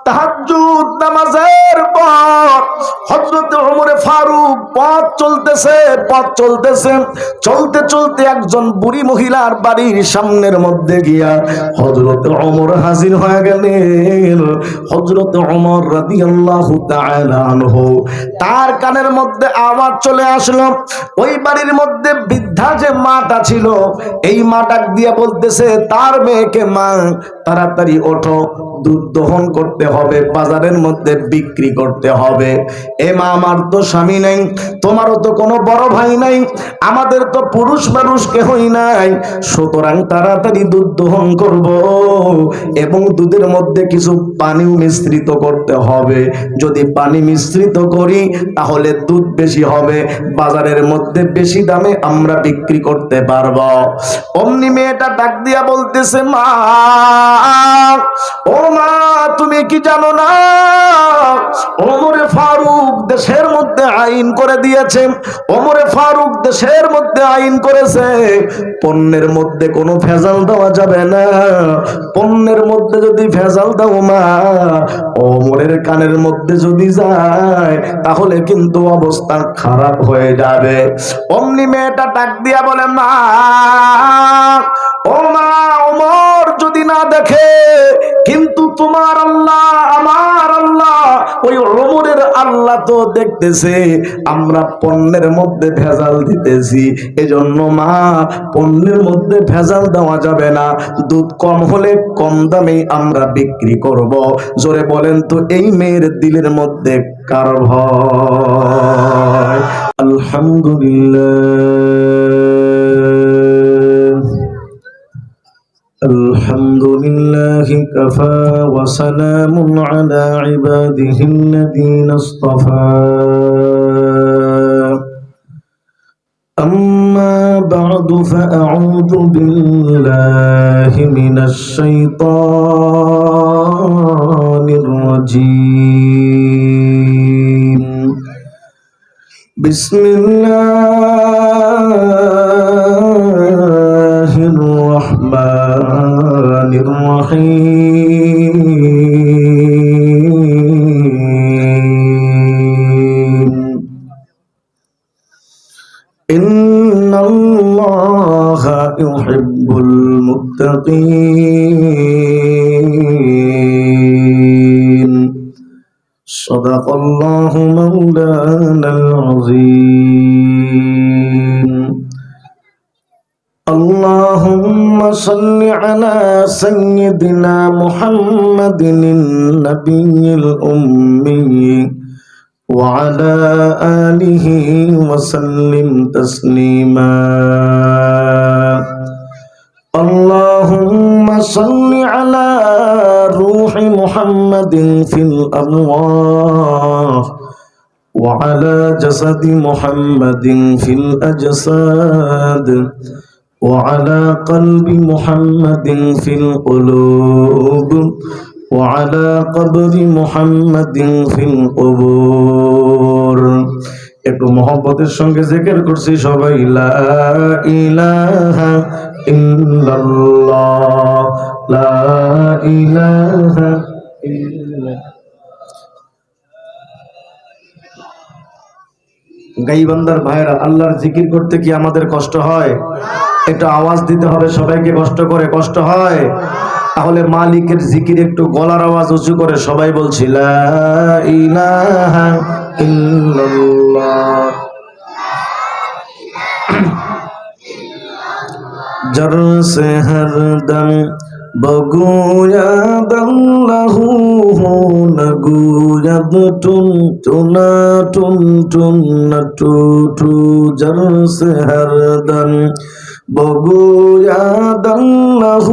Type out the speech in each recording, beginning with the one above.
তাহাজ্জুদ নামাজের পর হযরত ওমর ফারুক পথ চলতেছে চলতে চলতে একজন বুড়ি মহিলার বাড়ির সামনের মধ্যে গিয়া হযরত ওমর হাজির হয়ে গেলেন। হযরত ওমর রাদিয়াল্লাহু তাআলা আনহু তার কানের মধ্যে আওয়াজ চলে আসলো। ওই বাড়ির মধ্যে বৃদ্ধা যে মাটা ছিল, এই মাটা দিয়া বলতেছে তার মেয়েকে, মা তাড়াতাড়ি ওঠো, দুধ দহন করতে হবে, বাজারের মধ্যে বিক্রি করতে হবে। এ মা, আমার তো স্বামী নাই, তোমারও তো কোনো বড় ভাই নাই, আমাদের তো পুরুষ মানুষ কেহই নাই, সুতরাং তাড়াতাড়ি দুধ দহন করব এবং দুধের মধ্যে কিছু পানিও মিশ্রিত করতে হবে। যদি পানি মিশ্রিত করি তাহলে দুধ বেশি হবে, বাজারের মধ্যে বেশি দামে আমরা বিক্রি করতে পারবো। অমনি মেয়েটা ডাক দিয়া বলতেছে, মা, ও মা, তুমি কি জানো না ওমর ফারুক দেশের মধ্যে আইন করে দিয়েছে, ওমর ফারুক দেশের মধ্যে আইন করেছে পণ্যের মধ্যে কোনো ভেজাল দেওয়া যাবে না। পণ্যের মধ্যে যদি ভেজাল দাও মা, ওমরের কানের মধ্যে যদি যায় তাহলে কিন্তু অবস্থা খারাপ হয়ে যাবে। অমনি মেয়েটা ডাক দিয়া বলে, মা, ও মা, ওমর যদি না দেখে কিন্তু তোমার আল্লাহ, আমার আল্লাহ, ওই ওমরের আল্লাহ তো দেখতেছে আমরা পণ্যের মধ্যে ভেজাল দিতেছি। এজন্য মা, পণ্যের মধ্যে ভেজাল দেওয়া যাবে না, দুধ কম হলে কম দামে আমরা বিক্রি করব। জোরে বলেন তো, এই মেয়ের দিলের মধ্যে কার ভয়? আলহামদুলিল্লাহি কাফা ওয়া সালামুন আলা ইবাদিহিল্লাযীনা ইসতাফা। আম্মা বা'দু ফাআউযু বিল্লাহি মিনাশ শাইতানির রাজীম। বিসমিল্লাহির রাহমানির রহিম। ইন্নাল্লাহা ইউহিব্বুল মুত্তাকিন। সাদাকাল্লাহু মাওলানাল আযীম। আল্লাহুম্মা সাল্লি আলা সাইয়্যিদিনা মুহাম্মাদিন নাবিয়্যিল উম্মি ওয়া আলা আলিহি ওয়া সাল্লিম তাসলিমা। আল্লাহুম্মা সাল্লি আলা রূহি মুহাম্মাদিন ফিল আরওয়াহ ওয়া আলা জাসাদি মুহাম্মাদিন ফিল আজসাদ ওয়া আলা কলবি মুহাম্মাদিন ফিল কুলুব ওয়া আলা কবরি মুহাম্মাদিন ফিল কুবুর। একটু মহব্বতের সঙ্গে জিকির করছি সবাই, লা ইলাহা ইল্লাল্লাহ, লা ইলাহা ইল্লাল্লাহ। গাইবান্দার ভাইরা, আল্লাহর জিকির করতে কি আমাদের কষ্ট হয়? একটু আওয়াজ দিতে হবে সবাইকে, কষ্ট করে, কষ্ট হয়? তাহলে মালিকের জিকির একটু গলার আওয়াজ উঁচু করে সবাই বলছি, লা ইলাহা ইল্লাল্লাহ। जर से हरदम बगुयाद अल्लाह नगुयाद टुन टुना टुन टुन टू टू। जर से हरदम बगुयाद अल्लाह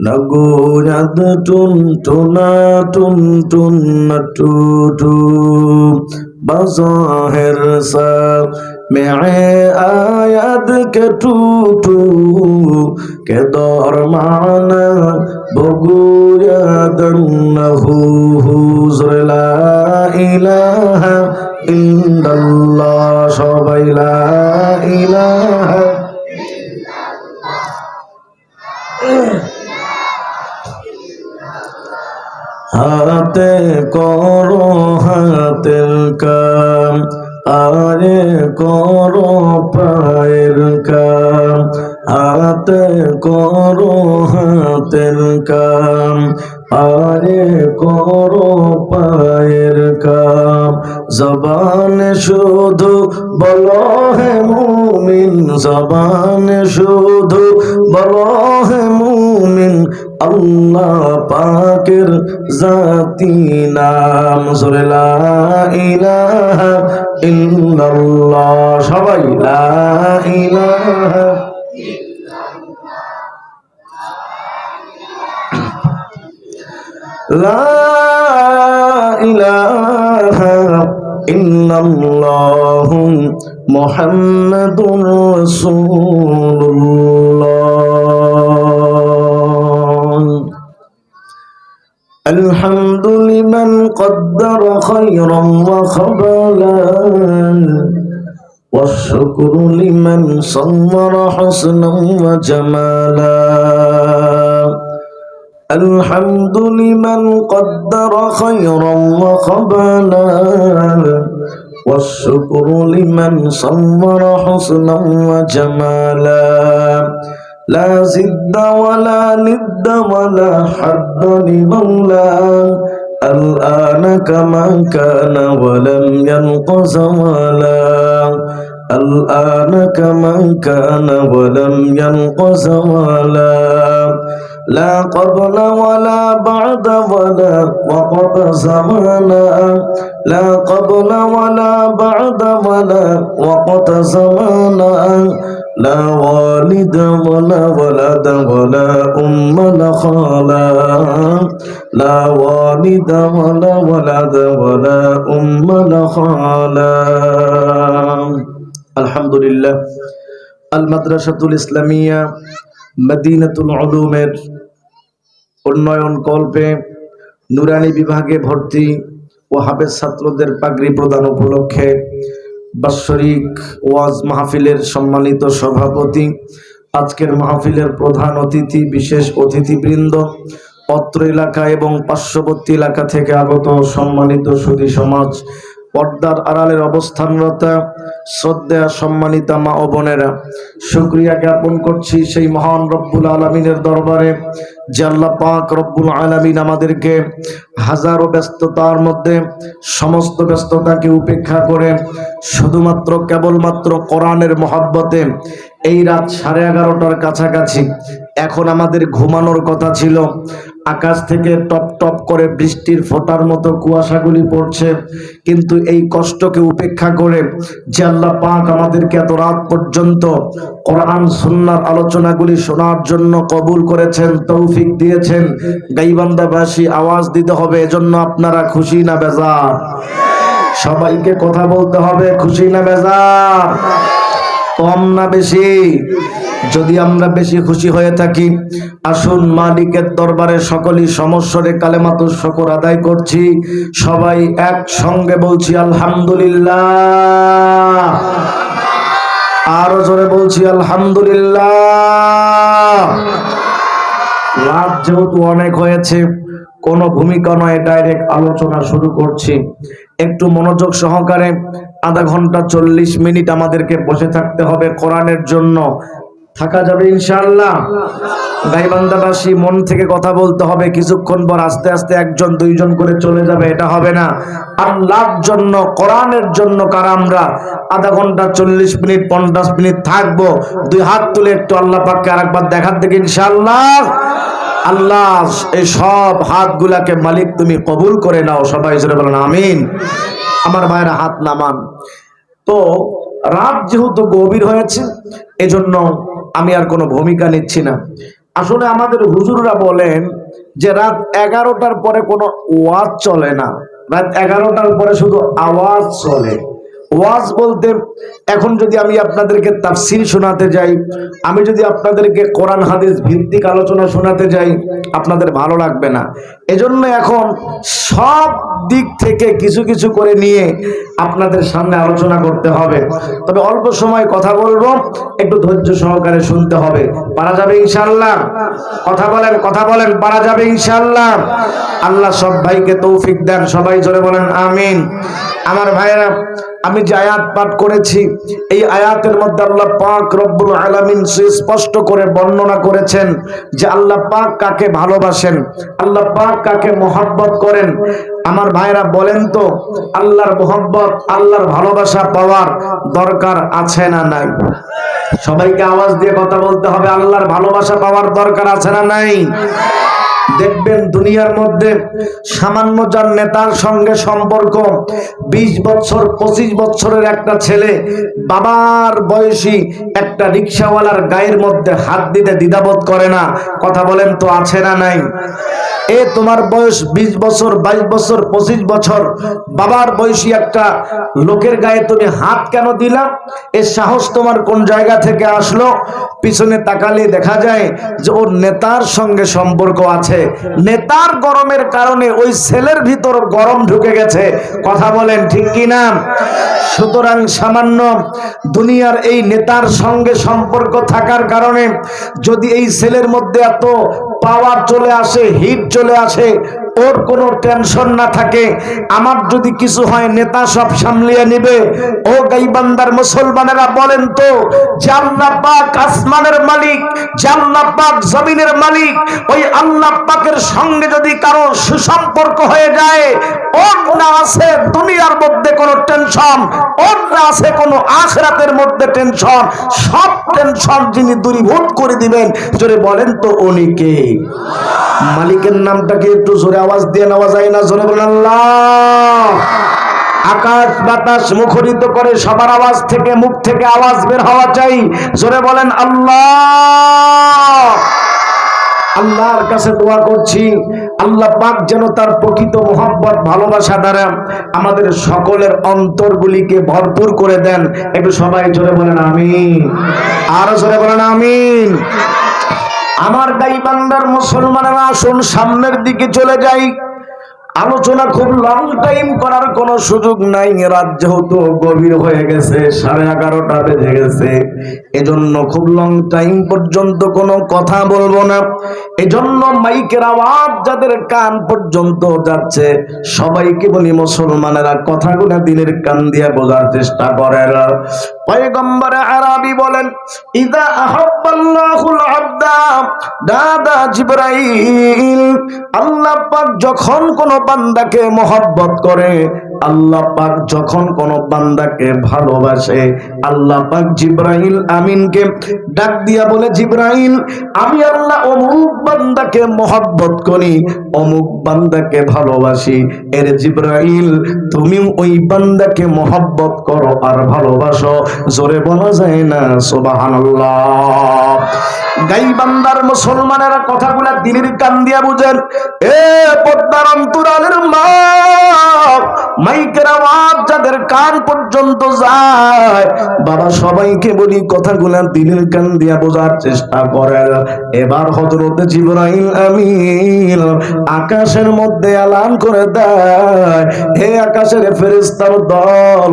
नगुयाद टुन टुना टुन टुन टू टू। बज़ाहिर सा मैं आयत के टूटू के दौर माना बगुयादन्नहु ला इलाहा इल्लल्लाह। सबाई ला इलाहा হাতে করো হাতের কাম, পায়ে করো পায়ের কাম, হাতে করো হাতের কাম, পায়ে করো পায়ের কাম। জবানে শুধু বলো হে মুমিন, জবানে শুধু বলো হে মুমিন, আল্লাহ পাকের জাতি নাম। জোরে লা ইলাহা ইল্লাল্লাহ, সবাই লা ইলাহা। লা ইলাহা ইল্লাল্লাহু মুহাম্মাদুর রাসূলুল্লাহ। الحمد لمن قدر خيرا وخبلا، والشكر لمن صور حسنا وجمالا. الحمد لمن قدر خيرا وخبلا، والشكر لمن صور حسنا وجمالا. لا زد ولا ند ولا حد لمولى، الآن كما كان ولم ينقص ولا، الآن كما كان ولم ينقص ولا. لا قبل ولا بعد ولا وقت زمانا، لا قبل ولا بعد ولا وقت زمانا. لا والد ولا ولد ولا أم لا خالا، لا والد ولا ولد ولا أم لا خالا. الحمد لله. المدرسة الإسلامية মদিনাতুল উলুমের উন্নয়ন কল্পে নুরানি বিভাগে ভর্তি ও হাফেজ ছাত্রদের পাগড়ি প্রদান উপলক্ষে বাৎসরিক ওয়াজ মাহফিলের সম্মানিত সভাপতি, আজকের মাহফিলের প্রধান অতিথি, বিশেষ অতিথিবৃন্দ, অত্র এলাকা এবং পার্শ্ববর্তী এলাকা থেকে আগত সম্মানিত সুধী সমাজ, পর্দার আড়ালের অবস্থানরত শ্রদ্ধেয় সম্মানিতা মা ও বোনেরা, শুকরিয়া জ্ঞাপন করছি সেই মহান রব্বুল আলামিনের দরবারে যে আল্লাহ পাক রব্বুল আলামিন আমাদেরকে হাজারো ব্যস্ততার মধ্যে সমস্ত ব্যস্ততাকে উপেক্ষা করে শুধুমাত্র কেবলমাত্র কোরআনের মহব্বতে এই রাত 11:30টার কাছাকাছি, এখন আমাদের ঘুমানোর কথা ছিল, আকাশ থেকে টপ টপ করে বৃষ্টির ফোঁটার মতো কুয়াশাগুলি পড়ছে, কিন্তু এই কষ্টকে উপেক্ষা করে যে আল্লাহ পাক আমাদেরকে এত রাত পর্যন্ত কোরআন সুন্নাহর আলোচনাগুলি শোনার জন্য কবুল করেছেন, তৌফিক দিয়েছেন, গাইবান্ধাবাসী আওয়াজ দিতে হবে। এজন্য আপনারা খুশি না বেজার? সবাইকে কথা বলতে হবে, খুশি না বেজার? কম না বেশি? যদি আমরা বেশি খুশি হয়ে থাকি, আসুন মালিকের দরবারে সকলেই সমস্বরে কালেমাতুশ শুকর আদায় করছি, সবাই একসঙ্গে বলছি আলহামদুলিল্লাহ। আরো জোরে বলছি আলহামদুলিল্লাহ। রাত যেহেতু অনেক হয়েছে, কোনো ভূমিকা নয়, ডাইরেক্ট আলোচনা শুরু করছি। একটু মনোযোগ সহকারে আধা ঘন্টা 40 মিনিট আমাদেরকে বসে থাকতে হবে কোরআনের জন্য। থাকা যাবে ইনশাআল্লাহ? গাইবান্ধাবাসী মন থেকে কথা বলতে হবে, কিছুক্ষণ পর আস্তে আস্তে একজন দুইজন করে চলে যাবে, এটা হবে না। আল্লাহর জন্য, কোরআনের জন্য কারা আমরা আধা ঘন্টা 40 মিনিট 50 মিনিট থাকবো? দুই হাত তুলে একটু আল্লাহ পাককে আরেকবার দেখার দিকে ইনশাআল্লাহ। আল্লাহ এই সব হাতগুলাকে মালিক তুমি কবুল করে নাও, সবাই জোরে বলেন আমিন। আমার ভাইরা হাত নামান। তো রাত যেহেতু গভীর হয়েছে, এজন্য আমি আর কোনো ভূমিকা নিচ্ছি না। আসলে আমাদের হুজুররা বলেন যে রাত 11টার পরে কোনো ওয়াজ চলে না, রাত 11টার পরে শুধু আওয়াজ চলে। ওয়াজ বলতে এখন যদি আমি আপনাদেরকে তাফসীর শোনাতে যাই, আমি যদি আপনাদেরকে কোরআন হাদিস ভিত্তিক আলোচনা শোনাতে যাই, আপনাদের ভালো লাগবে না। এজন্য এখন সব দিক থেকে কিছু কিছু করে নিয়ে আপনাদের সামনে আলোচনা করতে হবে। তবে অল্প সময় কথা বলবো, একটু ধৈর্য সহকারে শুনতে হবে। পারা যাবে ইনশাআল্লাহ? কথা বলেন, পারা যাবে ইনশাআল্লাহ? আল্লাহ সব ভাইকে তৌফিক দেন, সবাই জোরে বলেন আমিন। আমার ভাইয়েরা, আমি যে আয়াত পাঠ করেছি, এই আয়াতের মধ্যে আল্লাহ পাক রব্বুল আলামিন সুস্পষ্ট করে বর্ণনা করেছেন যে আল্লাহ পাক কাকে ভালোবাসেন, আল্লাহ পাক কাকে মহব্বত করেন। আমার ভাইয়েরা বলেন তো, আল্লাহর মহব্বত, আল্লাহর ভালোবাসা পাওয়ার দরকার আছে না নাই? সবাইকে আওয়াজ দিয়ে কথা বলতে হবে, আল্লাহর ভালোবাসা পাওয়ার দরকার আছে না নাই? দেখবেন দুনিয়ার মধ্যে সামান্য যার নেতার সঙ্গে সম্পর্ক, 20 বছর 25 বছরের একটা ছেলে বাবার বয়সী একটা রিকশাওয়ালার গায়ের মধ্যে হাত দিতে দ্বিধাবোধ করে না। কথা বলেন তো, আছে না নাই? এ তোমার বয়স 20 বছর 22 বছর 25 বছর, বাবার বয়সী একটা লোকের গায়ে তুমি হাত কেন দিলা? এর সাহস তোমার কোন জায়গা থেকে আসলো? পিছনে তাকালে দেখা যায় যে ওর নেতার সঙ্গে সম্পর্ক আছে, নেতার গরমের কারণে ওই ছেলের ভিতর গরম ঢুকে গেছে। কথা বলেন ঠিক কি না? সুতরাং সামান্য দুনিয়ার এই নেতার সঙ্গে সম্পর্ক থাকার কারণে যদি এই ছেলের মধ্যে এত পাওয়ার চলে আসে, হিট চলে আসে, ওর কোনো টেনশন না থাকে, আমার যদি কিছু হয় নেতা সব সামলিয়ে নিবে। ও গাইবান্দার মুসলমানেরা বলেন তো, যে আল্লাহ পাক আসমানের মালিক, যে আল্লাহ পাক জমিনের মালিক, ওই আল্লাহ পাকের সঙ্গে যদি কারো সুসম্পর্ক হয়ে যায়, ওর না আছে দুনিয়ার মধ্যে কোনো টেনশন, ওর না আছে কোনো আখিরাতের মধ্যে টেনশন, সব টেনশন যিনি দূরীভূত করে দিবেন, জোরে বলেন তো উনি কে? মালিকের নামটা কি একটু জোরে আওয়াজ দিয়ে নেওয়া যায় না? জোরে বলেন আল্লাহ। আকাশ বাতাস মুখরিত করে সবার আওয়াজ থেকে, মুখ থেকে আওয়াজ বের হওয়া চাই, জোরে বলেন আল্লাহ। আল্লাহর কাছে দোয়া করছি, আল্লাহ পাক যেন তার প্রকৃত মহব্বত ভালোবাসা দ্বারা আমাদের সকলের অন্তরগুলিকে ভরপুর করে দেন। একটু সবাই জোরে বলেন আমিন, আরো জোরে বলেন আমিন। আমার গাইবান্দার মুসলমানেরা, আসুন সামনের দিকে চলে যাই। আলোচনা খুব লং টাইম করার কোনো সুযোগ নাই, রাত যেহেতু গভীর হয়ে গেছে, 11:30 বেজে গেছে, এজন্য খুব লং টাইম পর্যন্ত কোনো কথা বলবো না। এজন্য মাইকের আওয়াজ যাদের কান পর্যন্ত যাচ্ছে, সবাইকে বলি মুসলমানেরা কথাগুলো দিনের কান দিয়ে বোঝার চেষ্টা করেন। পয়গম্বর আরবি বলেন, ইযা আহাব্বাল্লাহুল আবদা দাদা জিবরাইল। আল্লাহ পাক যখন কোন বান্দাকে মহব্বত করে, আল্লাহ পাক যখন কোন বান্দাকে ভালোবাসে, আল্লাহ পাক জিবরাইল আমিনকে ডাক দিয়া বলে, জিবরাইল আমি আল্লাহ অমুক বান্দাকে মহব্বত করি, অমুক বান্দাকে ভালোবাসি। এর জিবরাইল তুমি ওই বান্দাকে মহব্বত করো আর ভালোবাসো। জোরে বলা যায় না সুবহানাল্লাহ? গাইবান্দার মুসলমানেরা কথাগুলা দিনের কান দিয়া বুঝেন। এ পদ্মার অন্তরালের মা, মাইকের আওয়াজ যাদের কান পর্যন্ত যায়, বাবা সবাইকে বলি কথাগুলা দিনের কান দিয়া বোঝার চেষ্টা করেন। এবার হযরত জিবরাইল আমিন আকাশের মধ্যে এলান করে দেয়, হে আকাশের ফেরেশতার দল,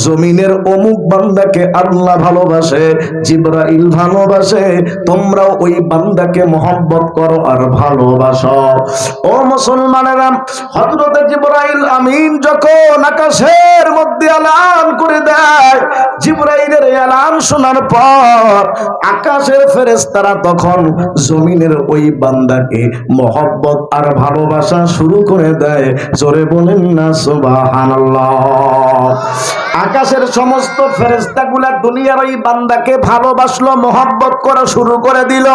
জমিনের অমুক বান্দাকে আল্লাহ ভালোবাসে, জিবরাইল ভালোবাসে, তোমরাও ওই বান্দাকে মহব্বত করো আর ভালোবাসো। ও মুসলমানেরা, হযরত জিবরাইল আমিন যখন আকাশের মধ্যে এলান করে দেয়, জিবরাইলের এলান শোনার পর আকাশের ফেরেশতারা তখন জমিনের ওই বান্দাকে মহব্বত আর ভালোবাসা শুরু করে দেয়। জোরে বলেন না সুবহানাল্লাহ? আকাশের সমস্ত ফেরেশতাগুলা দুনিয়ার ওই বান্দাকে ভালোবাসলো, মহব্বত করা শুরু করে দিল।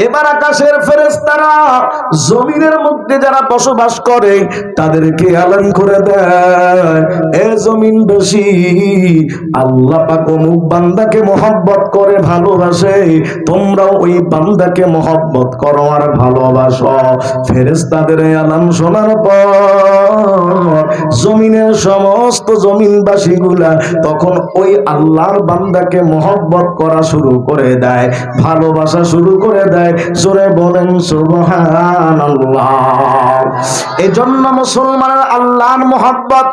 এবার আকাশের ফেরেশতারা জমিনের মধ্যে যারা বসবাস করে তাদেরকে এলান করে দেয়, এ জমিনবাসী, আল্লাহ পাক অমুক বান্দাকে মহব্বত করে ভালোবাসে, তোমরাও ওই বান্দাকে মহব্বত করো আর ভালোবাসো। ফেরেশতাদের এলান শোনার পর জমিনের সমস্ত জমিনবাসী গুলা তখন ওই আল্লাহর বান্দাকে মহব্বত করা শুরু করে দেয়, ভালোবাসা শুরু করে দেয়। জোরে বলেন সুবহানাল্লাহ। এজন্য মুসলমানের আল্লাহর মহব্বত,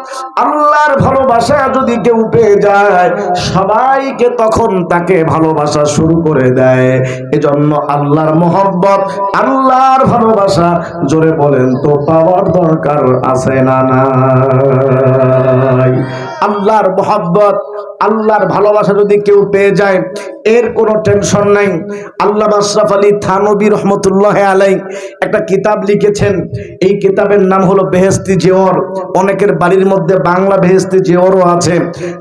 আল্লাহর ভালোবাসা যদি কেউ পেয়ে যায়, সবাইকে তখন তাকে ভালোবাসা শুরু করে দেয়। এজন্য আল্লাহর মহব্বত, আল্লাহর ভালোবাসা জোরে বলেন তো পাওয়ার দরকার আছে না নাই? আল্লাহর মহব্বত, আল্লাহর ভালোবাসা যদি কেউ পেয়ে যায়, এর কোনো টেনশন নাই। আল্লামা আশরাফ আলী থানভী রহমতুল্লাহ আলাইহি একটা কিতাব লিখেছেন। এই কিতাবের নাম হলো বেহেশতি জেওর। অনেকের বাড়ির মধ্যে বাংলা বেহেশতি জেওরও আছে।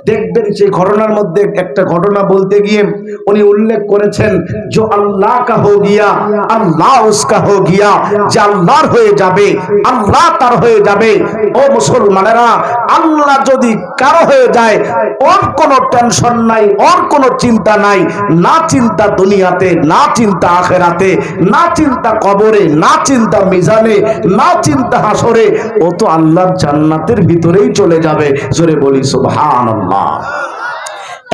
দেখবেন সেই ঘটনার মধ্যে একটা ঘটনা বলতে গিয়ে উনি উল্লেখ করেছেন, जो अल्लाह का हो गया अल्लाह उसका हो गया, যে আল্লাহর হয়ে যাবে আল্লাহ তার হয়ে যাবে। ও মুসলমানেরা, আল্লাহ যদি কারো হয়ে যায়, ওর কোনো টেনশন নাই, ওর কোনো চিন্তা নাই। না চিন্তা দুনিয়াতে, না চিন্তা আখেরাতে, না চিন্তা কবরে, না চিন্তা মিজানে, না চিন্তা হাসরে। ও তো আল্লাহর জান্নাতের ভিতরেই চলে যাবে। জোরে বলি সুবহানাল্লাহ।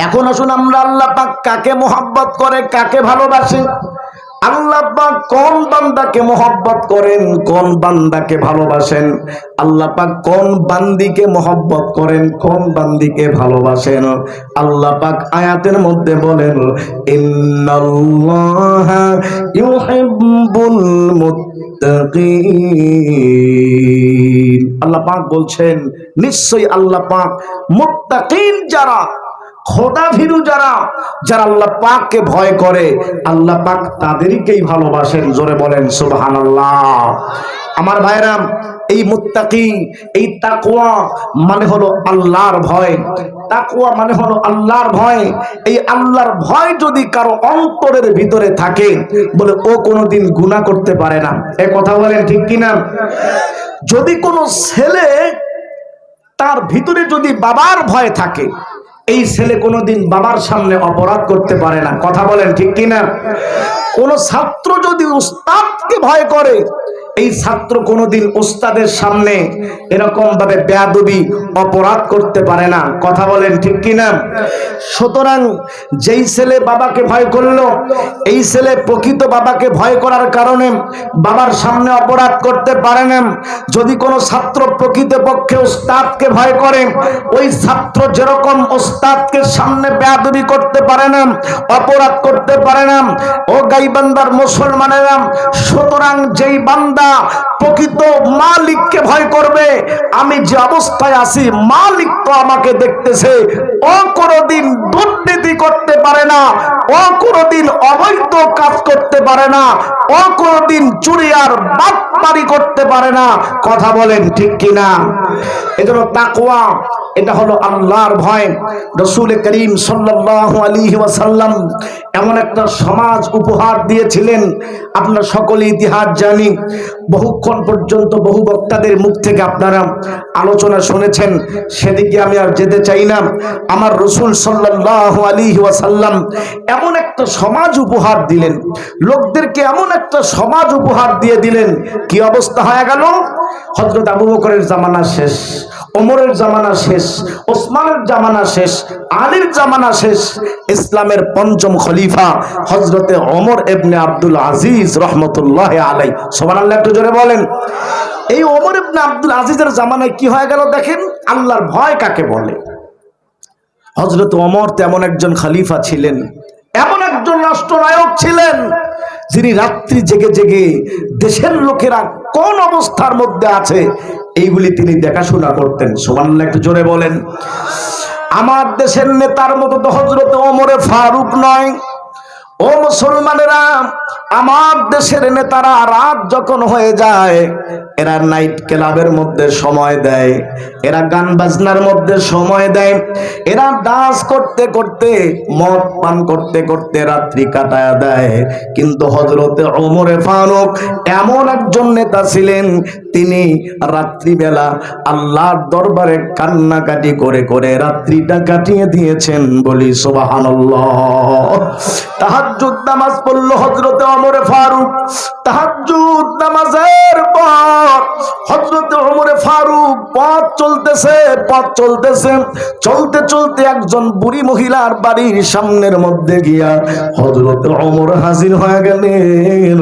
এখন আসুন আমরা আল্লাহ পাক কাকে মহব্বত করে, কাকে ভালোবাসে? আল্লাহ পাক কোন বান্দাকে মহব্বত করেন, কোন বান্দাকে ভালোবাসেন? আল্লাহ পাক কোন বান্দিকে মহব্বত করেন, কোন বান্দিকে ভালোবাসেন? আল্লাহ পাক আয়াতের মধ্যে বলেন, ইন্নাল্লাহা ইউহিব্বুল মুত্তাকিন। আল্লাহ পাক বলছেন, নিশ্চয়ই আল্লাহ পাক মুত্তাকিন যারা, খোদা ভীরু যারা, যারা আল্লাহ পাককে ভয় করে, আল্লাহ পাক তাদেরকেই ভালোবাসেন। জোরে বলেন সুবহানাল্লাহ। আমার ভাইরা, এই মুত্তাকি, এই তাকওয়া মানে হলো আল্লাহর ভয়। তাকওয়া মানে হলো আল্লাহর ভয়। এই আল্লাহর ভয় যদি কারো অন্তরের ভিতরে থাকে, বলে ও কোনোদিন গুনাহ করতে পারে না। এই কথা বলেন ঠিক কিনা? যদি কোনো ছেলে তার ভিতরে যদি বাবার ভয় থাকে, এই ছেলে কোনোদিন বাবার সামনে অপরাধ করতে পারে না। কথা বলেন ঠিক কিনা? কোন ছাত্র যদি উস্তাদকে ভয় করে, এই ছাত্র কোনোদিন উস্তাদের সামনে এরকম ভাবে বেয়াদবি অপরাধ করতে পারে না। কথা বলেন ঠিক কিনা? সুতরাং যেই ছেলে বাবাকে ভয় করলো, এই ছেলে প্রকৃত বাবাকে ভয় করার কারণে বাবার সামনে অপরাধ করতে পারে না। যদি কোনো ছাত্র প্রকৃতপক্ষে উস্তাদকে ভয় করে, ওই ছাত্র যেরকম উস্তাদকে সামনে বেয়াদবি করতে পারে না, অপরাধ করতে পারে না। ও গাইবান্দার মুসলমানেরা, সুতরাং যেই বান্দা প্রকৃত মালিককে ভয় করবে, আমি যে অবস্থায় আছি মালিক তো আমাকে দেখতেছে, ও কোনোদিন দুর্নীতি করতে পারে না, ও কোনোদিন অবৈধ কাজ করতে পারে না, ও কোনোদিন চুরি আর বাটপারি করতে পারে না। কথা বলেন ঠিক কিনা? এজন্য তাকওয়া, এটা হলো আল্লাহর ভয়। রাসূল করিম সাল্লাল্লাহু আলাইহি ওয়াসাল্লাম এমন একটা সমাজ উপহার দিয়েছিলেন, আপনারা সকলে ইতিহাস জানি। বহুক্ষণ পর্যন্ত বহু বক্তাদের মুখ থেকে আপনারা আলোচনা শুনেছেন, সেদিকে আমি আর যেতে চাই না। আমার রাসূল সাল্লাল্লাহু আলাইহি ওয়াসাল্লাম এমন একটা সমাজ উপহার দিলেন, লোকদেরকে এমন একটা সমাজ উপহার দিয়ে দিলেন, কি অবস্থা হয়ে গেল? হযরত আবু বকরের জামানা শেষ, ওমরের জামানা শেষ, ওসমানের জামানা শেষ, আলীর জামানা শেষ, ইসলামের পঞ্চম খলিফা হযরতে ওমর ইবনে আব্দুল আজিজ রহমতুল্লাহ আলাই, সুবহানাল্লাহ, একটু জোরে বলেন। এই ওমর ইবনে আব্দুল আজিজের জামানায় কি হয়ে গেল দেখেন। আল্লাহর ভয় কাকে বলে? হযরত ওমর তেমন একজন খলিফা ছিলেন, এমন একজন রাষ্ট্রনায়ক ছিলেন, যিনি রাত্রি জেগে জেগে দেশের লোকেরা কোন অবস্থার মধ্যে আছে এইগুলি তিনি দেখাশোনা করতেন। সুবহানাল্লাহ, একটু জোরে বলেন। আমার দেশের নেতার মতো তো হযরত ওমরে ফারুক নয়। ও মুসলমানেরা, আমার দেশের নেতারা রাত যখন হয়ে যায়, এরা নাইট ক্লাবের মধ্যে সময় দেয়, এরা গান বাজনার মধ্যে সময় দেয়, এরা ডান্স করতে করতে, মদ পান করতে করতে রাত্রি কাটায় দেয়। কিন্তু হযরতে ওমরে ফারুক এমন একজন নেতা ছিলেন, তিনি রাত্রিবেলা আল্লাহর দরবারে কান্নাকাটি করে করে রাত্রিটা কাটিয়ে দিয়েছেন। বলি সুবহানাল্লাহ। তাহাজ্জুদ নামাজ পড়ল হযরতে ওমরে ফারুক। তাহাজ্জুদ নামাজের পর হযরতে ওমরে ফারুক পথ চলতেছে, চলতে চলতে একজন বুড়ি মহিলার বাড়ির সামনের মধ্যে গিয়া হযরত ওমর হাজির হয়ে গেলেন।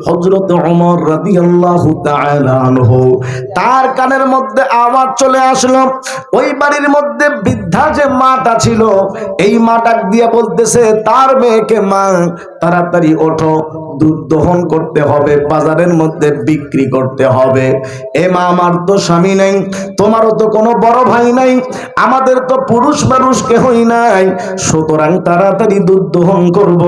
হযরত ওমর রাদিয়াল্লাহু তাআলা আনহু তার কানের মধ্যে আওয়াজ চলে আসলো। ওই বাড়ির মধ্যে বৃদ্ধা যে মাটা ছিল, এই মাটা দিয়ে বলতেছে তার মেয়েকে, মা তাড়াতাড়ি ওঠো, দুধ দহন করতে হবে, বাজারের মধ্যে বিক্রি করতে হবে। এ মা, আমার তো স্বামী নেই, তোমারও তো কোনো বড় ভাই নাই, আমাদের তো পুরুষ মানুষ কেহই নাই, সুতরাং তাড়াতাড়ি দুধ দহন করব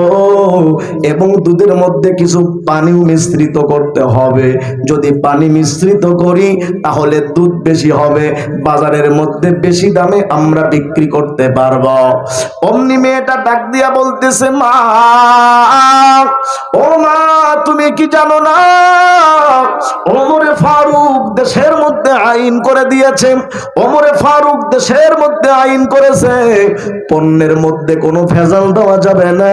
এবং দুধের মধ্যে কিছু পানিও মিশ্রিত করতে হবে। যদি পানি মিশ্রিত করি তাহলে দুধ বেশি হবে, বাজারের মধ্যে বেশি দামে আমরা বিক্রি করতে পারবো। অমনি মেয়েটা ডাক দিয়া বলতেছে, মা, ও মা, তুমি কি জানো না ওমরে ফারুক দেশের মধ্যে আইন করে দিয়েছে, ওমরে ফারুক দেশের মধ্যে আইন করেছে পণ্যের মধ্যে কোনো ভেজাল দেওয়া যাবে না।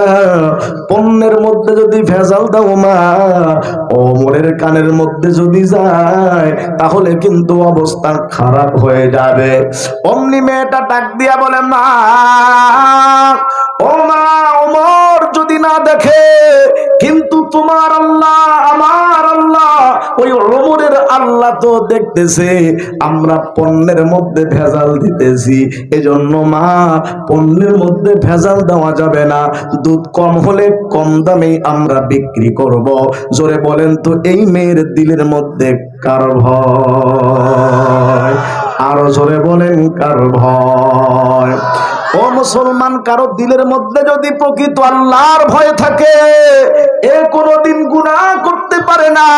পণ্যের মধ্যে যদি ভেজাল দাও মা, ওমরের কানের মধ্যে যদি যায় তাহলে কিন্তু অবস্থা খারাপ হয়ে যাবে। অমনি মেয়েটা ডাক দিয়া বলে, মা, ও মা, ওমর যদি না দেখে কিন্তু তোমার আল্লাহ, আমার আল্লাহ, ওই ওমরের আল্লাহ তো দেখতেছে আমরা পণ্যের মধ্যে ভেজাল দিতেছি। এজন্য মা, পণ্যের মধ্যে ভেজাল দেওয়া যাবে না, দুধ কম হলে কম দামে আমরা বিক্রি করব। জোরে বলেন তো, এই মেয়ের দিলের মধ্যে কার ভয়? আরো জোরে বলেন, কার ভয়? ও মুসলমান, কারো দিলের মধ্যে যদি প্রকৃত আল্লাহর ভয় থাকে, এ কোনোদিন গুনাহ করতে পারে না,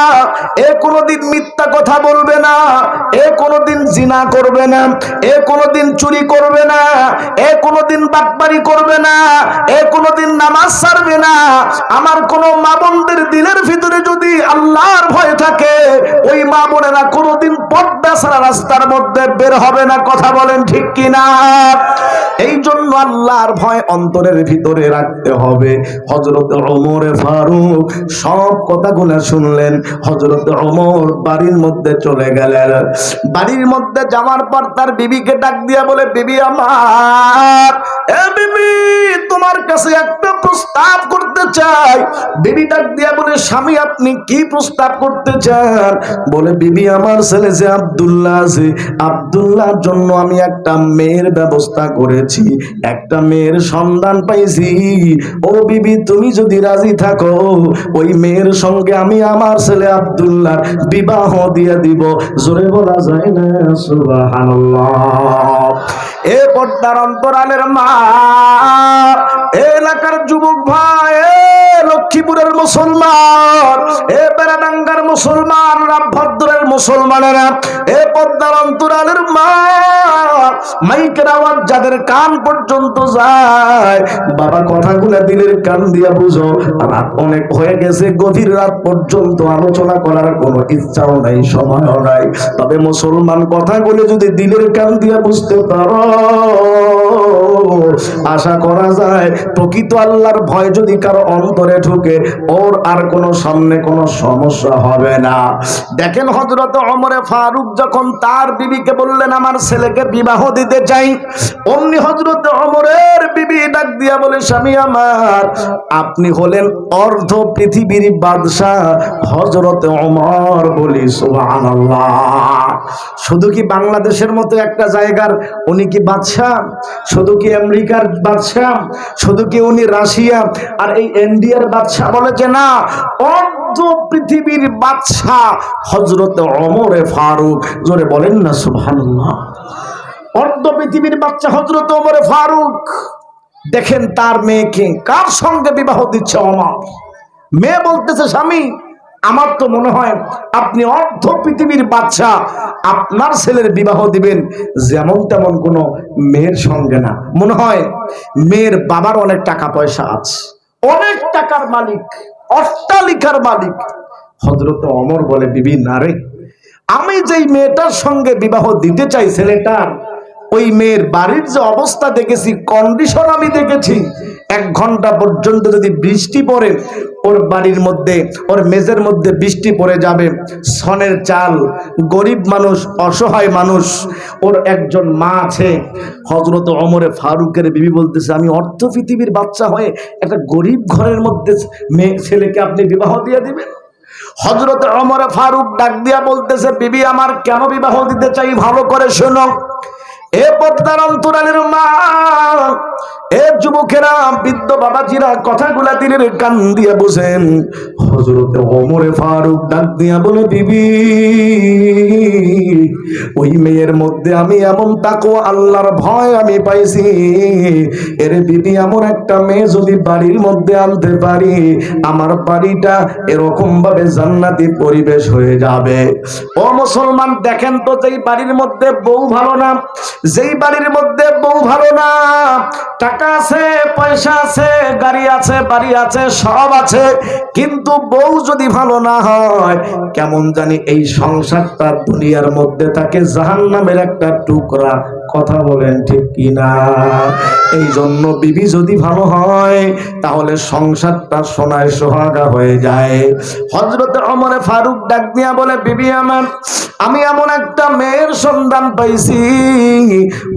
এ কোনোদিন মিথ্যা কথা বলবে না, এ কোনোদিন জিনা করবে না, এ কোনোদিন চুরি করবে না, এ কোনোদিন বাটপারি করবে না, এ কোনোদিন নামাজ ছাড়বে না। আমার কোন মা বোনদের দিলের ভিতরে যদি আল্লাহর ভয় থাকে, ওই মা বোনেরা কোনোদিন পর্দা ছাড়া রাস্তার মধ্যে বের হবে না। কথা বলেন ঠিক কিনা? এই জন্য আল্লাহর ভয় অন্তরের ভিতরে রাখতে হবে। হযরত ওমর ফারুক সব কথাগুলো শুনলেন। হযরত ওমর বাড়ির মধ্যে চলে গেলেন। বাড়ির মধ্যে যাওয়ার পর তার বিবিকে ডাক দিয়া বলে, বিবি আমার, এ বিবি, তোমার কাছে একটা প্রস্তাব করতে চাই। বিবি ডাক দিয়া বলে, স্বামী আপনি কি প্রস্তাব করতে চান? বলে, বিবি আমার ছেলে যে আব্দুল্লাহ আছে, আব্দুল্লাহর জন্য আমি একটা মেয়ের ব্যবস্থা করেছি, একটা মেয়ের সন্ধান পাইছি। ও বিবি, তুমি যদি রাজি থাকো, ওই মেয়ের সঙ্গে আমি আমার ছেলে আব্দুল্লাহর বিবাহ দিয়ে দিব। জোরে বলা যায় না সুবহানাল্লাহ? এ পর্দার অন্তরালের মা, এলাকার যুবক ভাই, লক্ষ্মীপুরের মুসলমান, এ বেড়াডাঙ্গার মুসলমান, রামভদ্রের মুসলমানেরা, এ পর্দার অন্তরালের মা, মাইকের আওয়াজ যাদের কান পর্যন্ত যায়, বাবা কথাগুলো দিলের কান দিয়া বুঝো। রাত অনেক হয়ে গেছে, গভীর রাত পর্যন্ত আলোচনা করার কোনো ইচ্ছাও নাই, সময়ও নাই। তবে মুসলমান, কথাগুলো যদি দিলের কান দিয়া বুঝতে পারো, আশা করা যায় প্রকৃত আল্লাহর ভয় যদি কারো অন্তরে ঢুকে, ওর আর কোনো সামনে কোনো সমস্যা হবে না। দেখেন, হযরত ওমরে ফারুক যখন তার বিবিকে বললেন আমার ছেলেকে বিবাহ দিতে চাই, অমনি হযরত ওমরের বিবি ডাক দিয়া বলে, স্বামী আমার, আপনি হলেন অর্ধ পৃথিবীর বাদশাহ হযরত ওমর। বলি সুবহানাল্লাহ। শুধু কি বাংলাদেশের মতো একটা জায়গার উনি কি বাদশাহ? শুধু কি আমেরিকার বাদশাহ? শুধু কি উনি রাশিয়া আর এই ইন্ডিয়ার বাদশাহ? বলেছে না, অর্ধ পৃথিবীর বাদশাহ হযরত ওমরে ফারুক। জোরে বলেন না সুবহানাল্লাহ। অর্ধ পৃথিবীর বাদশাহ হযরত ওমরে ফারুক। দেখেন তার মেয়েকে কার সঙ্গে বিবাহ দিচ্ছে ওমর। মেয়ে বলতেছে, স্বামী আমার তো মনে হয় আপনি অর্ধ পৃথিবীর বাদশাহ, আপনার ছেলের বিবাহ দিবেন যেমন তেমন কোন মেয়ের সঙ্গে না। মনে হয় মেয়ের বাবার অনেক টাকা পয়সা আছে, অনেক টাকার মালিক, অট্টালিকার মালিক। হযরত ওমর বলে, বিবি না রে, আমি যেই মেয়েটার সঙ্গে বিবাহ দিতে চাই ছেলেটার, ওই মেয়ের বাড়ির যে অবস্থা দেখেছি, কন্ডিশন আমি দেখেছি, 1 ঘন্টা পর্যন্ত যদি বৃষ্টি পড়ে, ওর বাড়ির মধ্যে, ওর মেজের মধ্যে বৃষ্টি পড়ে যাবে। সনের চাল, গরিব মানুষ, অসহায় মানুষ। ওর একজন মা আছে, হযরত ওমর ফারুকের বিবি বলতেছে, আমি অর্থ পৃথিবীর বাচ্চা হয়ে একটা গরিব ঘরের মধ্যে মেয়ে ছেলেকে আপনি বিবাহ দিয়ে দিবেন? হযরত ওমর ফারুক ডাক দিয়া বলতেছে, বিবি আমার কেন বিবাহ দিতে চাই ভালো করে শোনো। এ পদ্মার অন্তরালের মা, এ যুবকেরা, বৃদ্ধ বাবাজিরা, কথাগুলা দিনের কান দিয়ে বুঝেন। হযরত ওমর ফারুক ডাক দিয়া বলে, বিবি ওই মেয়ের মধ্যে আমি এমন তাকওয়া আল্লাহর ভয় আমি পাইছি, এর বিবি এমন একটা মেয়ে যদি বাড়ির মধ্যে আনতে পারি, আমার বাড়িটা এরকম ভাবে জান্নাতি পরিবেশ হয়ে যাবে। ও মুসলমান, দেখেন তো, যেই বাড়ির মধ্যে বউ ভালো না, যেই বাড়ির মধ্যে বউ ভালো না, টাকা আছে, পয়সা আছে, গাড়ি আছে, বাড়ি আছে, সব আছে, কিন্তু বউ যদি ভালো না হয়, কেমন জানি এই সংসারটা দুনিয়ার মধ্যে তাকে জাহান্নামের একটা টুকরা। কথা বলেন ঠিক কিনা? এই জন্য বিবি যদি ভালো হয়, তাহলে সংসারটা সোনায় সোহাগা হয়ে যায়। হযরত ওমর ফারুক ডাক দিয়া বলে, বিবি আমার, আমি এমন একটা মেয়ের সন্ধান পাইছি,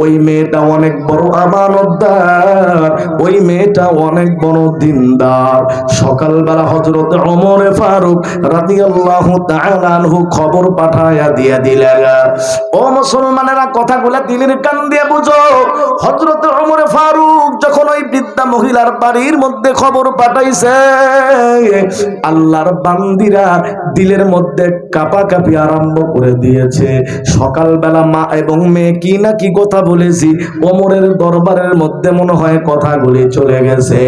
ওই মেয়েটা অনেক বড় আমানতদার, ওই মেয়েটা অনেক বড় দিনদার। সকালবেলা হযরত ওমর ফারুক রাদিয়াল্লাহু তাআলা আনহু খবর পাঠায়া দিয়া দিলেন। ও মুসলমানেরা, কথাগুলা দিলের কান দিয়ে বুঝো। হযরত ওমর ফারুক যখন ওই বৃদ্ধা মহিলার বাড়ির মধ্যে খবর পাঠাইছে, আল্লাহর বান্দিরা দিলের মধ্যে কাঁপাকাঁপি আরম্ভ করে দিয়েছে। সকালবেলা মা এবং মেয়ে কি না কি কথা বলেছি, ওমরের দরবারের মধ্যে মনে হয় কথাগুলি চলে গেছে।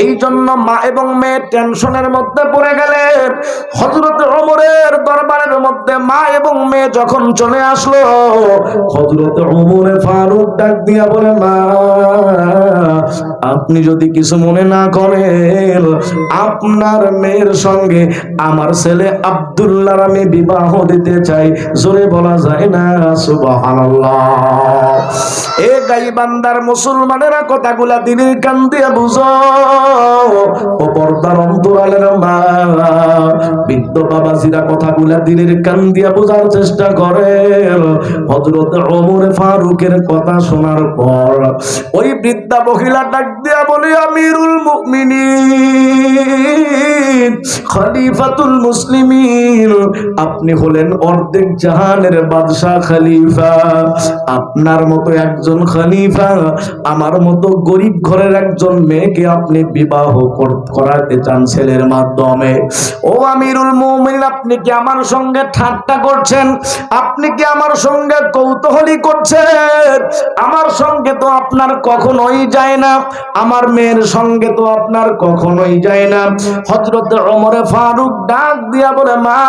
এই জন্য মা এবং মেয়ে টেনশনের মধ্যে পড়ে গেলেন। হযরত ওমরের দরবারের মধ্যে মা এবং মেয়ে যখন চলে আসলো, হযরত ওমর ফারুক ডাক দিয়া বলে, মা আপনি যদি কিছু মনে না করেন, আপনার মেয়ের সঙ্গে আমার ছেলে আব্দুল্লাহর আমি বিবাহ দিতে চাই। জোরে বলা যায় না সুবহানাল্লাহ? এ গাইবান্দার মুসলমানেরা, কথাগুলা দিনের কান দিয়ে বুঝো। ও পর্দার অন্তরালের মা, বৃদ্ধ বাবাজিরা, কথাগুলা দিনের কান দিয়ে বোঝার চেষ্টা করে। হযরত ওমর ফারুকের কথা শোনার পর ওই বৃদ্ধা মহিলা ডাক দিয়া বলে, আমিরুল মুমিনিন, খলিফাতুল মুসলিমিন, আপনি হলেন অর্ধেক জাহানের বাদশা খলিফা। আপনার মতো একজন খলিফা আমার মতো গরিব ঘরের একজন মেয়েকে আপনি বিবাহ করাতে চান ছেলের মাধ্যমে। ও আমিরুল মুমিনিন, আপনি কি আমার সঙ্গে ঠাট্টা করছেন? আপনি কি আমার সঙ্গে কৌতূহলী করছেন? আমার সঙ্গে তো আপনার কখনোই যায় না, আমার মেয়ের সঙ্গে তো আপনার কখনোই যায় না। হযরত ওমর ফারুক ডাক দিয়া বলে, মা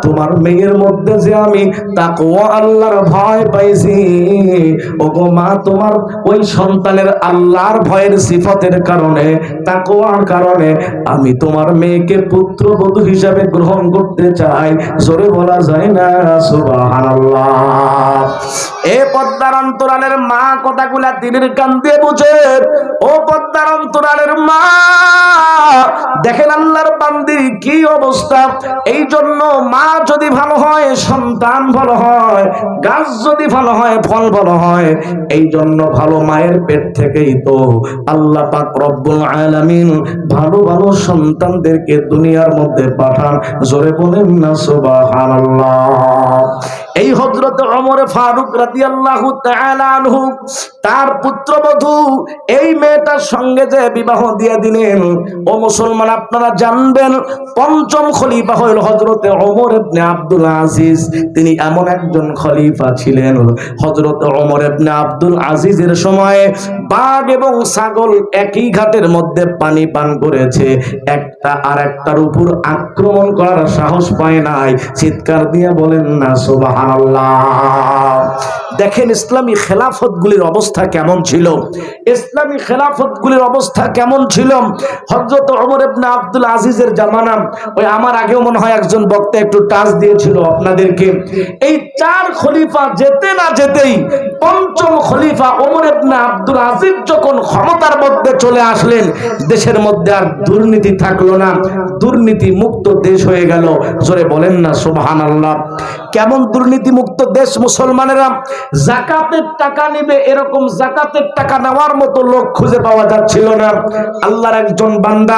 তোমার মেয়ের মধ্যে যে আমি তাকওয়া আল্লাহর ভয় পাইছি, ওগো মা, তোমার ওই সন্তানের আল্লাহর ভয়ের সিফতের কারণে, তাকওয়ার কারণে আমি তোমার মেয়েকে পুত্রবধূ হিসাবে গ্রহণ করতে চাই। জোরে বলা যায় না সুবহানাল্লাহ? এ পদ্মার অন্তরালের মা, কথাগুলা দিনের কান দিয়ে বুঝে। ও পদ্মার অন্তরালের মা, দেখেন আল্লাহর বান্দির কি অবস্থা। এই জন্য মা যদি ভালো হয়, সন্তান ভালো হয়, গাছ যদি ভালো হয়, ফল ভালো হয়। এই জন্য ভালো মায়ের পেট থেকেই তো আল্লাহ পাক রব্বুল আলামিন ভালো ভালো সন্তানদেরকে দুনিয়ার মধ্যে পাঠান। জোরে বলেন না সুবহানাল্লাহ? এই হযরত ওমর ফারুক রাদিয়াল্লাহু তাআলা আনহু তার পুত্রবধূ এই মেয়েটার সঙ্গে যে বিবাহ দিয়ে দিলেন। ও মুসলমান, আপনারা জানবেন, পঞ্চম খলিফা হইল হযরত ওমর ইবনে আব্দুল আজিজ। তিনি এমন একজন খলিফা ছিলেন, হযরত ওমর ইবনে আব্দুল আজিজের সময়ে বাঘ এবং ছাগল একই ঘাটের মধ্যে পানি পান করেছে, একটা আর একটার উপর আক্রমণ করার সাহস পায় নাই। চিৎকার দিয়ে বলেন না সুবহানাল্লাহ? দেখেন ইসলামী খেলাফতগুলির অবস্থা কেমন ছিল, ইসলামী খেলাফতগুলির অবস্থা কেমন ছিল। হযরত ওমর ইবনে আব্দুল আজিজের জামানা, ওই আমার আগেও মনে হয় একজন বক্তা একটু টাচ দিয়েছিল আপনাদেরকে। এই চার খলিফা যেতে না যেতেই পঞ্চম খলিফা ওমর ইবনে আব্দুল আজিজ যখন ক্ষমতার মধ্যে চলে আসলেন, দেশের মধ্যে আর দুর্নীতি থাকলো না, দুর্নীতি মুক্ত দেশ হয়ে গেল। জোরে বলেন না সুবহানাল্লাহ। কেমন দুর্নীতি মুক্ত দেশ মুসলমানেরা? যাকাতের টাকা নেবে, এরকম যাকাতের টাকা নেওয়ার মতো লোক খুঁজে পাওয়া যাচ্ছিল না। আল্লাহর একজন বান্দা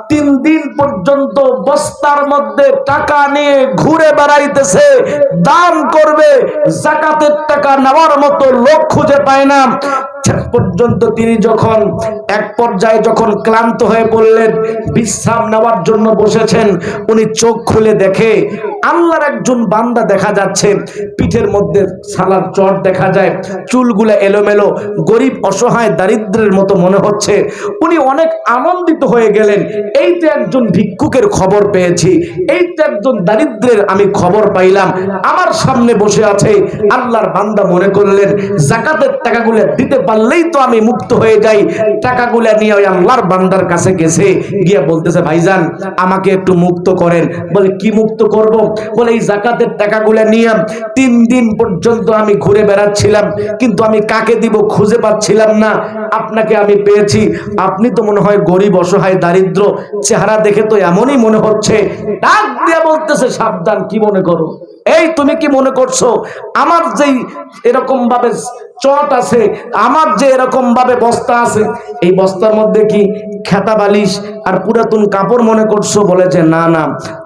3 দিন পর্যন্ত বস্তার মধ্যে টাকা নিয়ে ঘুরে বেড়াইতেছে, দান করবে, যাকাতের টাকা নেওয়ার মতো লোক খুঁজে পায় না। পর্যন্ত তিনি যখন এক পর্যায়ে যখন ক্লান্ত হয়ে পড়লেন, বিশ্রাম নেওয়ার জন্য বসেছেন, উনি চোখ খুলে দেখে আল্লাহর একজন বান্দা দেখা যাচ্ছে, পিঠের মধ্যে সালার চট দেখা যায়, চুলগুলা এলোমেলো, গরিব অসহায় দারিদ্রের মতো মনে হচ্ছে। উনি অনেক আনন্দিত হয়ে গেলেন, এই তো একজন ভিক্ষুকের খবর পেয়েছি, এই তো একজন দারিদ্রের আমি খবর পাইলাম, আমার সামনে বসে আছে। আল্লাহর বান্দা মনে করলেন যাকাতের টাকাগুলো দিতে পারলেই তো আমি মুক্ত হয়ে যাই। টাকাগুলা নিয়ে ওই আল্লাহর বান্দার কাছে গেছে, গিয়ে বলতেছে ভাইজান আমাকে একটু মুক্ত করেন। বলে কি মুক্ত করব? বলে এই যাকাতের টাকাগুলা নিয়ে 3 দিন পর্যন্ত আমি ঘুরে বেড়াচ্ছিলাম, কিন্তু আমি কাকে দিব খুঁজে পাচ্ছিলাম না, আপনাকে আমি পেয়েছি। আপনি তো মনে হয় গরিব অসহায় দারিদ্র, চেহারা দেখে তো এমনই মনে হচ্ছে। ডাক দিয়ে বলতেছে সাবধান, কি মনে করো? এই তুমি কি মনে করছো আমার যেই এরকম ভাবে চট আছে, আমার যে এরকম ভাবে বস্তা আছে, এই বস্তার মধ্যে কি খেতা বালিশ আর পুরাতন কাপড় মনে করছো? বলে যে না না,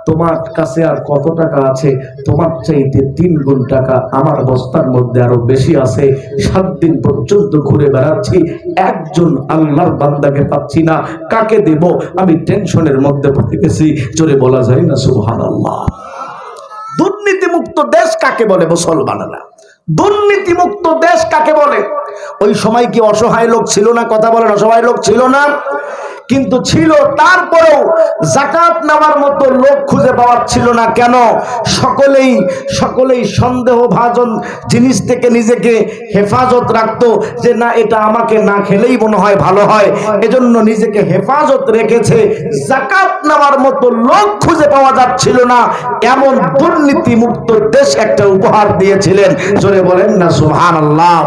তোমার কাছে আর কত টাকা আছে? তোমার চাইতে 3 গুণ টাকা আমার বস্তার মধ্যে আরো বেশি আছে। 7 দিন পর্যন্ত ঘুরে বেড়াচ্ছি, একজন আল্লাহর বান্দাকে পাচ্ছি না, কাকে দেব? আমি টেনশনের মধ্যে পড়ে গেছি। জোরে বলা যায় না সুবহানাল্লাহ। দুর্নীতিমুক্ত দেশ কাকে বলে মুসলমানেরা? দুর্নীতিমুক্ত দেশ কাকে বলে? ওই সময় কি অসহায় লোক ছিল না? কথা বলেন, অসহায় লোক ছিল না? কিন্তু ছিল, তারপরেও যাকাত নেওয়ার মতো লোক খুঁজে পাওয়া ছিল না। কেন? সকলেই সন্দেহভাজন জিনিস থেকে নিজেকে হেফাজত রাখতো, যে না এটা আমাকে না খেলেই মনে হয় ভালো হয়, এজন্য নিজেকে হেফাজত রেখেছে। যাকাত নেওয়ার মতো লোক খুঁজে পাওয়া যাচ্ছিল না, এমন দুর্নীতি মুক্ত দেশ একটা উপহার দিয়েছিলেন। জোরে বলেন না সুবহানাল্লাহ।